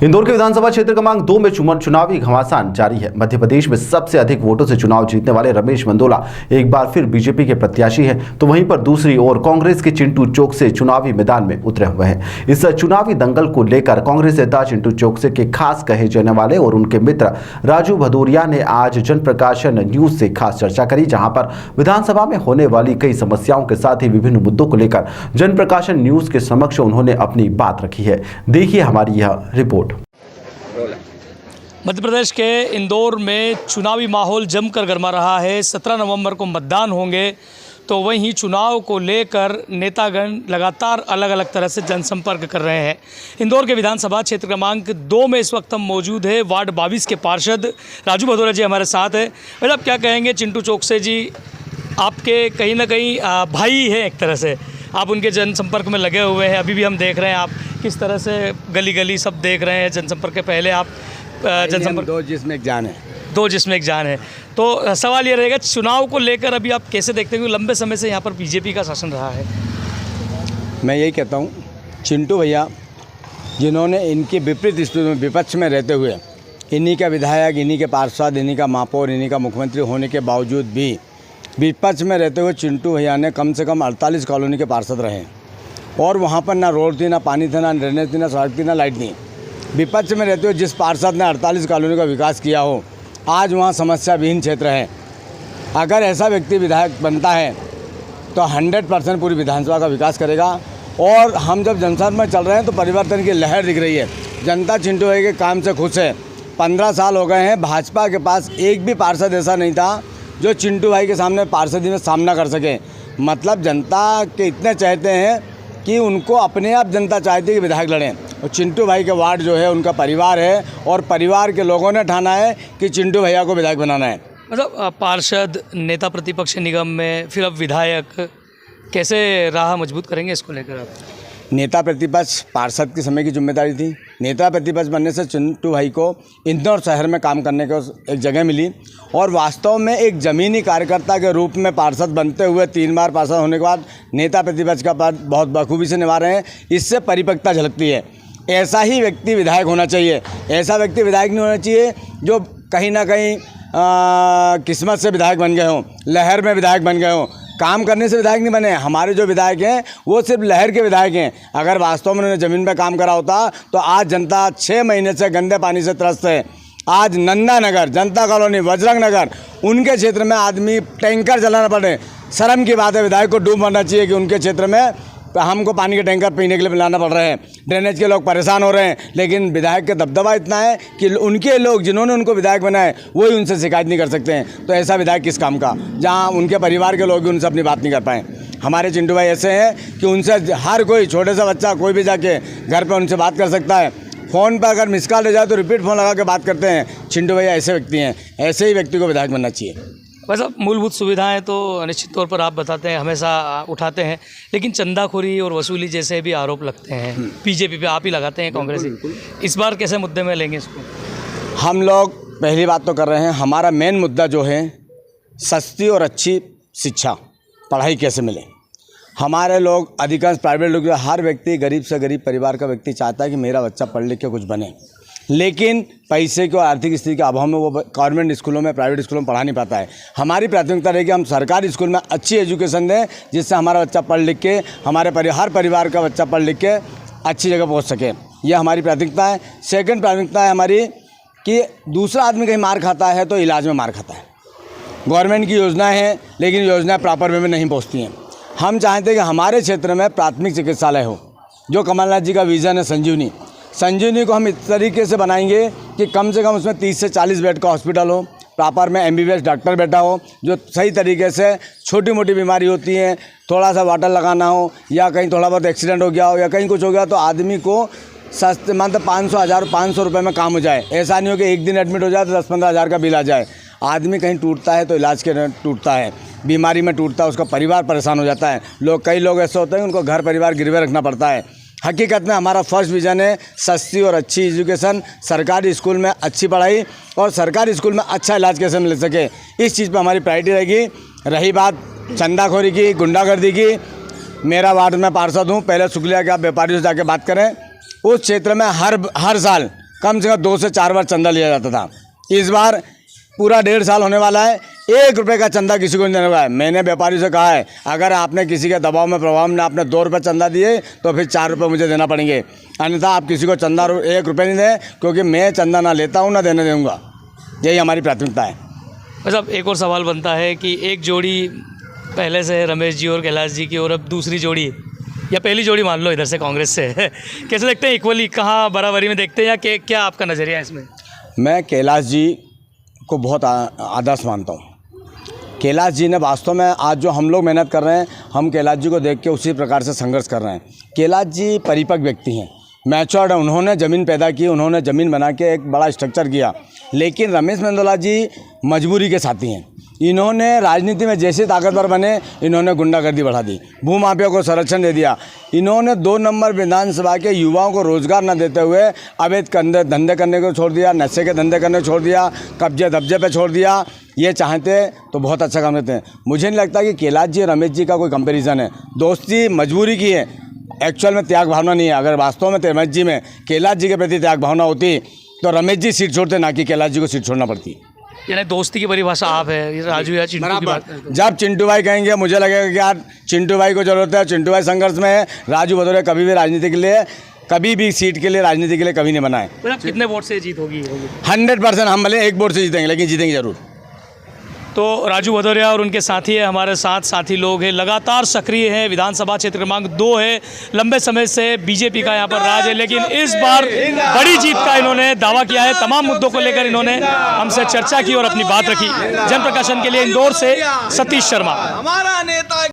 इंदौर के विधानसभा क्षेत्र क्रमांक 2 में चुनावी घमासान जारी है। मध्य प्रदेश में सबसे अधिक वोटों से चुनाव जीतने वाले रमेश मेंदोला एक बार फिर बीजेपी के प्रत्याशी हैं, तो वहीं पर दूसरी ओर कांग्रेस के चिंटू चोकसे चुनावी मैदान में उतरे हुए हैं। इस चुनावी दंगल को लेकर कांग्रेस नेता चिंटू चोकसे के खास कहे जाने वाले और उनके मित्र राजू भदौरिया ने आज जनप्रकाशन न्यूज से खास चर्चा करी, जहां पर विधानसभा में होने वाली कई समस्याओं के साथ ही विभिन्न मुद्दों को लेकर जनप्रकाशन न्यूज के समक्ष उन्होंने अपनी बात रखी है। देखिए हमारी यह रिपोर्ट। मध्य प्रदेश के इंदौर में चुनावी माहौल जमकर गरमा रहा है। 17 नवंबर को मतदान होंगे, तो वहीं चुनाव को लेकर नेतागण लगातार अलग अलग तरह से जनसंपर्क कर रहे हैं। इंदौर के विधानसभा क्षेत्र क्रमांक 2 में इस वक्त हम मौजूद है। वार्ड 22 के पार्षद राजू भदौरिया जी हमारे साथ है। मतलब क्या कहेंगे चिंटू चोकसे जी, आपके कहीं ना कहीं भाई हैं, एक तरह से आप उनके जनसंपर्क में लगे हुए हैं। अभी भी हम देख रहे हैं आप किस तरह से गली गली सब देख रहे हैं। जनसंपर्क के पहले आप जनसंपर्क दो जिसमें एक जान है, दो जिसमें एक जान है। तो सवाल ये रहेगा, चुनाव को लेकर अभी आप कैसे देखते हैं? लंबे समय से यहाँ पर बीजेपी का शासन रहा है। मैं यही कहता हूँ, चिंटू भैया जिन्होंने इनके विपरीत स्थिति में विपक्ष में रहते हुए इन्हीं का विधायक, इन्हीं के पार्षद, इन्हीं का महापौर, इन्हीं का मुख्यमंत्री होने के बावजूद भी विपक्ष में रहते हुए चिंटू भैया ने कम से कम 48 कॉलोनी के पार्षद रहे और वहाँ पर ना रोड थी, ना पानी था, ना ड्रेनेज थी, ना सड़क थी, ना लाइट थी। विपक्ष में रहते हुए जिस पार्षद ने 48 कॉलोनी का विकास किया हो, आज वहाँ समस्या विहीन क्षेत्र है। अगर ऐसा व्यक्ति विधायक बनता है तो 100% पूरी विधानसभा का विकास करेगा। और हम जब जनसंपर्क में चल रहे हैं तो परिवर्तन की लहर दिख रही है। जनता चिंटू भाई के काम से खुश है। 15 साल हो गए हैं, भाजपा के पास एक भी पार्षद ऐसा नहीं था जो चिंटू भाई के सामने पार्षदी में सामना कर सके। मतलब जनता के इतने चाहते हैं कि उनको अपने आप जनता चाहती है कि विधायक लड़ें। और चिंटू भाई के वार्ड जो है उनका परिवार है और परिवार के लोगों ने ठाना है कि चिंटू भैया को विधायक बनाना है। मतलब पार्षद, नेता प्रतिपक्ष निगम में, फिर अब विधायक, कैसे राह मजबूत करेंगे इसको लेकर आप? नेता प्रतिपक्ष पार्षद के समय की जिम्मेदारी थी। नेता प्रतिपक्ष बनने से चिंटू भाई को इंदौर शहर में काम करने को एक जगह मिली और वास्तव में एक ज़मीनी कार्यकर्ता के रूप में पार्षद बनते हुए 3 बार पार्षद होने के बाद नेता प्रतिपक्ष का पद बहुत बखूबी से निभा रहे हैं। इससे परिपक्वता झलकती है। ऐसा ही व्यक्ति विधायक होना चाहिए। ऐसा व्यक्ति विधायक नहीं होना चाहिए जो कहीं ना कहीं किस्मत से विधायक बन गए हों, लहर में विधायक बन गए हों। काम करने से विधायक नहीं बने। हमारे जो विधायक हैं वो सिर्फ लहर के विधायक हैं। अगर वास्तव में उन्होंने ज़मीन पर काम करा होता तो आज जनता 6 महीने से गंदे पानी से त्रस्त है। आज नंदा नगर, जनता कॉलोनी, बजरंग नगर, उनके क्षेत्र में आदमी टैंकर चलाना पड़े। शर्म की बात है। विधायक को डूब मरना चाहिए कि उनके क्षेत्र में हमको पानी के टैंकर पीने के लिए लाना पड़ रहे हैं। ड्रेनेज के लोग परेशान हो रहे हैं, लेकिन विधायक का दबदबा इतना है कि उनके लोग जिन्होंने उनको विधायक बनाए वही उनसे शिकायत नहीं कर सकते हैं। तो ऐसा विधायक किस काम का, जहां उनके परिवार के लोग भी उनसे अपनी बात नहीं कर पाए। हमारे चिंटू भाई ऐसे हैं कि उनसे हर कोई, छोटे सा बच्चा कोई भी जाके घर पर उनसे बात कर सकता है। फ़ोन पर अगर मिस कॉल हो जाए तो रिपीट फ़ोन लगा के बात करते हैं। चिंटू भैया ऐसे व्यक्ति हैं। ऐसे ही व्यक्ति को विधायक बनना चाहिए। वैसे मूलभूत सुविधाएं तो निश्चित तौर पर आप बताते हैं, हमेशा उठाते हैं, लेकिन चंदाखोरी और वसूली जैसे भी आरोप लगते हैं बीजेपी पे, आप ही लगाते हैं, कांग्रेस ही। इस बार कैसे मुद्दे में लेंगे इसको? हम लोग पहली बात तो कर रहे हैं, हमारा मेन मुद्दा जो है सस्ती और अच्छी शिक्षा, पढ़ाई कैसे मिले। हमारे लोग अधिकांश प्राइवेट लोग, हर व्यक्ति गरीब से गरीब परिवार का व्यक्ति चाहता है कि मेरा बच्चा पढ़ लिख के कुछ बने, लेकिन पैसे की और आर्थिक स्थिति के अभाव में वो गवर्नमेंट स्कूलों में, प्राइवेट स्कूलों में पढ़ा नहीं पाता है। हमारी प्राथमिकता रहेगी हम सरकारी स्कूल में अच्छी एजुकेशन दें, जिससे हमारा बच्चा पढ़ लिख के, हमारे हर परिवार का बच्चा पढ़ लिख के अच्छी जगह पहुंच सके। यह हमारी प्राथमिकता है। सेकंड प्राथमिकता है हमारी कि दूसरा आदमी कहीं मार खाता है तो इलाज में मार खाता है। गवर्नमेंट की योजनाएँ हैं, लेकिन योजनाएँ प्रॉपर वे में नहीं पहुँचती हैं। हम चाहते हैं कि हमारे क्षेत्र में प्राथमिक चिकित्सालय हो, जो कमलनाथ जी का विज़न है संजीवनी को हम इस तरीके से बनाएंगे कि कम से कम उसमें 30 से 40 बेड का हॉस्पिटल हो, प्रॉपर में MBBS डॉक्टर बैठा हो, जो सही तरीके से छोटी मोटी बीमारी होती हैं, थोड़ा सा वाटर लगाना हो या कहीं थोड़ा बहुत एक्सीडेंट हो गया हो या कहीं कुछ हो गया तो आदमी को सस्ते मतलब 500 रुपये में काम हो जाए। ऐसा नहीं हो कि एक दिन एडमिट हो जाए तो 10-15 हज़ार का बिल आ जाए। आदमी कहीं टूटता है तो इलाज के टूटता है, बीमारी में टूटता है, उसका परिवार परेशान हो जाता है। कई लोग ऐसे होते हैं उनको घर परिवार गिरवे रखना पड़ता है। हकीकत में हमारा फर्स्ट विज़न है सस्ती और अच्छी एजुकेशन, सरकारी स्कूल में अच्छी पढ़ाई और सरकारी स्कूल में अच्छा इलाज कैसे मिल सके, इस चीज़ पर हमारी प्रायोरिटी रहेगी। रही बात चंदाखोरी की, गुंडागर्दी की, मेरा वार्ड में पार्षद हूँ। पहले शुक्रिया कि आप व्यापारियों से जाके बात करें। उस क्षेत्र में हर साल कम से कम 2 से 4 बार चंदा लिया जाता था। इस बार पूरा 1.5 साल होने वाला है, 1 रुपये का चंदा किसी को नहीं देने वाला है। मैंने व्यापारी से कहा है, अगर आपने किसी के दबाव में प्रभाव में आपने 2 रुपये चंदा दिए तो फिर 4 रुपये मुझे देना पड़ेंगे, अन्यथा आप किसी को चंदा 1 रुपये नहीं दें, क्योंकि मैं चंदा ना लेता हूँ ना देने दूँगा। यही हमारी प्राथमिकता है। मतलब एक और सवाल बनता है कि एक जोड़ी पहले से है रमेश जी और कैलाश जी की, और अब दूसरी जोड़ी या पहली जोड़ी मान लो इधर से कांग्रेस से कैसे देखते हैं? इक्वली कहाँ बराबरी में देखते हैं या क्या आपका नज़रिया है इसमें? मैं कैलाश जी को बहुत आदर्श मानता हूँ। कैलाश जी ने वास्तव में आज जो हम लोग मेहनत कर रहे हैं, हम कैलाश जी को देख के उसी प्रकार से संघर्ष कर रहे हैं। कैलाश जी परिपक्व व्यक्ति हैं, मैच्योर्ड है, उन्होंने ज़मीन पैदा की, उन्होंने ज़मीन बना के एक बड़ा स्ट्रक्चर किया। लेकिन रमेश मेंदोला जी मजबूरी के साथी हैं। इन्होंने राजनीति में जैसे ताकतवर बने, इन्होंने गुंडागर्दी बढ़ा दी, भूमाफिया को संरक्षण दे दिया। इन्होंने 2 नंबर विधानसभा के युवाओं को रोजगार न देते हुए अवैध धंधे करने को छोड़ दिया, नशे के धंधे करने को छोड़ दिया, कब्जे धब्जे पे छोड़ दिया। ये चाहते तो बहुत अच्छा काम करते हैं। मुझे नहीं लगता कि कैलाश जी और रमेश जी का कोई कंपैरिजन है। दोस्ती मजबूरी की है, एक्चुअल में त्याग भावना नहीं है। अगर वास्तव में रमेश जी में कैलाश जी के प्रति त्याग भावना होती तो रमेश जी सीट छोड़ते, ना कि कैलाश जी को सीट छोड़ना पड़ती। यानी दोस्ती की परिभाषा आप है, राजू या चिंटू की बात करते हो। जब चिंटू भाई कहेंगे मुझे लगेगा कि यार चिंटू भाई को जरूरत है, चिंटू भाई संघर्ष में है। राजू भदौरिया कभी भी राजनीति के लिए, कभी भी सीट के लिए, राजनीति के लिए कभी नहीं बनाए। मतलब कितने वोट से जीत होगी? 100% हम भले 1 वोट से जीतेंगे, लेकिन जीतेंगे जरूर। तो राजू भदौरिया और उनके साथी है, हमारे साथ साथी लोग हैं, लगातार सक्रिय हैं। विधानसभा क्षेत्र क्रमांक 2 है, लंबे समय से बीजेपी का यहाँ पर राज है, लेकिन इस बार बड़ी जीत का इन्होंने दावा किया है। तमाम मुद्दों को लेकर इन्होंने हमसे चर्चा की और अपनी बात रखी। जनप्रकाशन के लिए इंदौर से सतीश शर्मा।